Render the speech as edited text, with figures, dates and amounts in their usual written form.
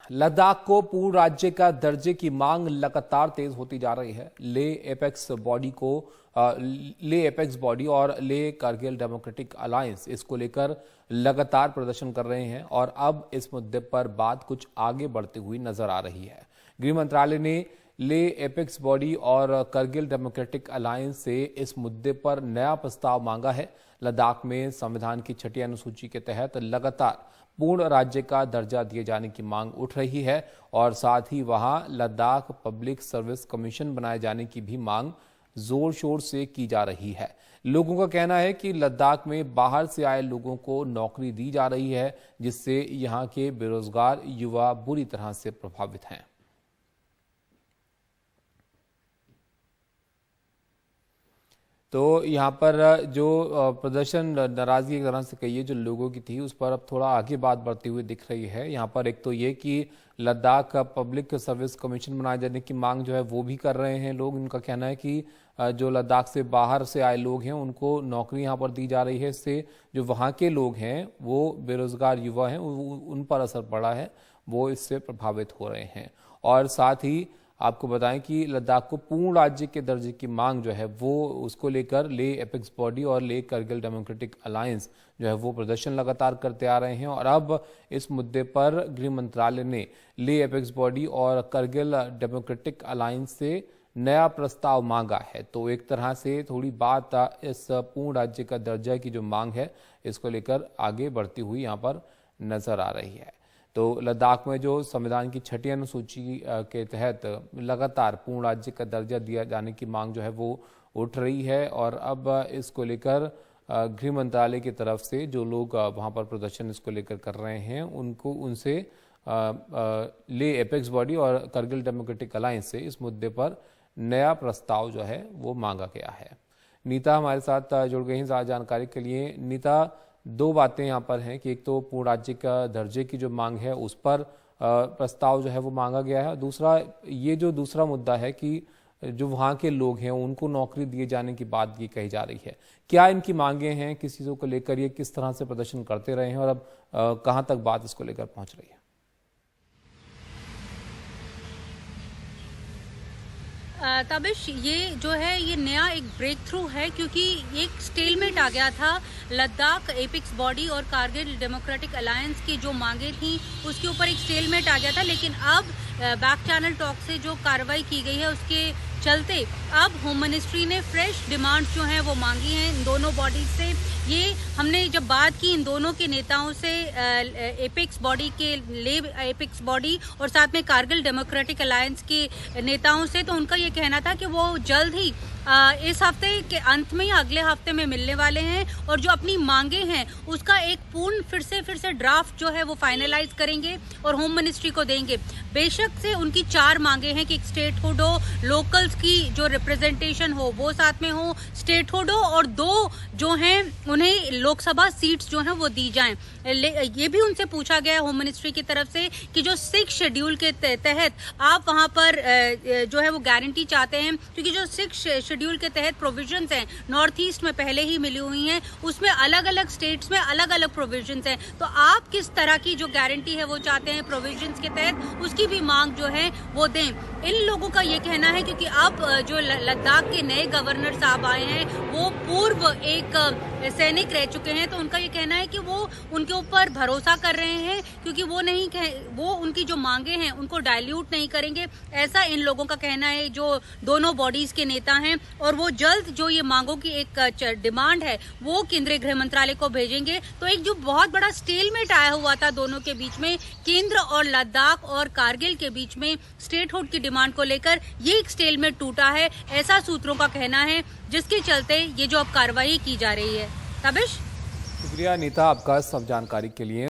लद्दाख को पूर्ण राज्य का दर्जे की मांग लगातार तेज होती जा रही है। ले एपेक्स बॉडी और ले कारगिल डेमोक्रेटिक अलायंस इसको लेकर लगातार प्रदर्शन कर रहे हैं और अब इस मुद्दे पर बात कुछ आगे बढ़ती हुई नजर आ रही है। गृह मंत्रालय ने ले एपेक्स बॉडी और कारगिल डेमोक्रेटिक अलायंस से इस मुद्दे पर नया प्रस्ताव मांगा है। लद्दाख में संविधान की 6ठी अनुसूची के तहत लगातार पूर्ण राज्य का दर्जा दिए जाने की मांग उठ रही है और साथ ही वहां लद्दाख पब्लिक सर्विस कमीशन बनाए जाने की भी मांग जोर शोर से की जा रही है। लोगों का कहना है कि लद्दाख में बाहर से आए लोगों को नौकरी दी जा रही है, जिससे यहां के बेरोजगार युवा बुरी तरह से प्रभावित हैं। तो यहाँ पर जो प्रदर्शन नाराजगी एक तरह से कहिए जो लोगों की थी, उस पर अब थोड़ा आगे बात बढ़ती हुई दिख रही है। यहाँ पर एक तो ये कि लद्दाख पब्लिक सर्विस कमीशन बनाए जाने की मांग जो है वो भी कर रहे हैं लोग। उनका कहना है कि जो लद्दाख से बाहर से आए लोग हैं उनको नौकरी यहाँ पर दी जा रही है, इससे जो वहाँ के लोग हैं वो बेरोजगार युवा हैं उन पर असर पड़ा है, वो इससे प्रभावित हो रहे हैं। और साथ ही आपको बताएं कि लद्दाख को पूर्ण राज्य के दर्जे की मांग जो है वो उसको लेकर ले एपेक्स बॉडी और ले कारगिल डेमोक्रेटिक अलायंस जो है वो प्रदर्शन लगातार करते आ रहे हैं और अब इस मुद्दे पर गृह मंत्रालय ने ले एपेक्स बॉडी और कारगिल डेमोक्रेटिक अलायंस से नया प्रस्ताव मांगा है। तो एक तरह से थोड़ी बात इस पूर्ण राज्य का दर्जा की जो मांग है इसको लेकर आगे बढ़ती हुई यहाँ पर नजर आ रही है। तो लद्दाख में जो संविधान की 6ठी अनुसूची के तहत लगातार पूर्ण राज्य का दर्जा दिया जाने की मांग जो है वो उठ रही है और अब इसको लेकर गृह मंत्रालय की तरफ से जो लोग वहां पर प्रदर्शन इसको लेकर कर रहे हैं उनसे ले एपेक्स बॉडी और कारगिल डेमोक्रेटिक अलायंस से इस मुद्दे पर नया प्रस्ताव जो है वो मांगा गया है। नीता हमारे साथ जुड़ गई हैं ज़्यादा जानकारी के लिए। नीता, दो बातें यहाँ पर हैं कि एक तो पूर्ण राज्य का दर्जे की जो मांग है उस पर प्रस्ताव जो है वो मांगा गया है और दूसरा ये जो दूसरा मुद्दा है कि जो वहाँ के लोग हैं उनको नौकरी दिए जाने की बात ये कही जा रही है। क्या इनकी मांगे हैं, किस चीज़ों को लेकर ये किस तरह से प्रदर्शन करते रहे हैं और अब कहाँ तक बात इसको लेकर पहुँच रही है? तबिश, ये जो है ये नया एक ब्रेक थ्रू है क्योंकि एक स्टेलमेट आ गया था। लद्दाख एपेक्स बॉडी और कारगिल डेमोक्रेटिक अलायंस की जो मांगे थी उसके ऊपर एक स्टेलमेट आ गया था, लेकिन अब बैक चैनल टॉक से जो कार्रवाई की गई है उसके चलते अब होम मिनिस्ट्री ने फ्रेश डिमांड्स जो हैं वो मांगी हैं इन दोनों बॉडीज से। ये हमने जब बात की इन दोनों के नेताओं से, एपेक्स बॉडी के ले एपेक्स बॉडी और साथ में कारगिल डेमोक्रेटिक अलायंस के नेताओं से, तो उनका ये कहना था कि वो जल्द ही इस हफ्ते के अंत में या अगले हफ्ते में मिलने वाले हैं और जो अपनी मांगे हैं उसका एक पूर्ण फिर से ड्राफ्ट जो है वो फाइनलाइज करेंगे और होम मिनिस्ट्री को देंगे। बेशक से उनकी 4 मांगे हैं कि एक स्टेटहुड हो, लोकल्स की जो रिप्रेजेंटेशन हो वो साथ में हो, स्टेटहुड हो और 2 जो हैं उन्हें लोकसभा सीट्स जो हैं वो दी जाएं। ये भी उनसे पूछा गया होम मिनिस्ट्री की तरफ से कि जो 6 शेड्यूल के तहत आप वहां पर जो है वो गारंटी चाहते हैं, क्योंकि जो 6 शेड्यूल के तहत प्रोविजंस हैं नॉर्थ ईस्ट में पहले ही मिली हुई हैं, उसमें अलग अलग स्टेट्स में अलग अलग प्रोविजंस हैं। तो आप किस तरह की जो गारंटी है वो चाहते हैं प्रोविजंस के तहत, उसकी भी मांग जो है वो दें। इन लोगों का ये कहना है क्योंकि अब जो लद्दाख के नए गवर्नर साहब आए हैं वो पूर्व एक सैनिक रह चुके हैं, तो उनका ये कहना है कि वो उनके ऊपर भरोसा कर रहे हैं क्योंकि वो उनकी जो मांगे हैं उनको डाइल्यूट नहीं करेंगे, ऐसा इन लोगों का कहना है जो दोनों बॉडीज के नेता हैं। और वो जल्द जो ये मांगों की एक डिमांड है वो केंद्रीय गृह मंत्रालय को भेजेंगे। तो एक जो बहुत बड़ा स्टेलमेट आया हुआ था दोनों के बीच में, केंद्र और लद्दाख और कारगिल के बीच में स्टेटहुड की डिमांड को लेकर, ये एक स्टेलमेट टूटा है, ऐसा सूत्रों का कहना है, जिसके चलते ये जो अब कार्रवाई की जा रही है। तबिश, शुक्रिया नीता आपका सब जानकारी के लिए।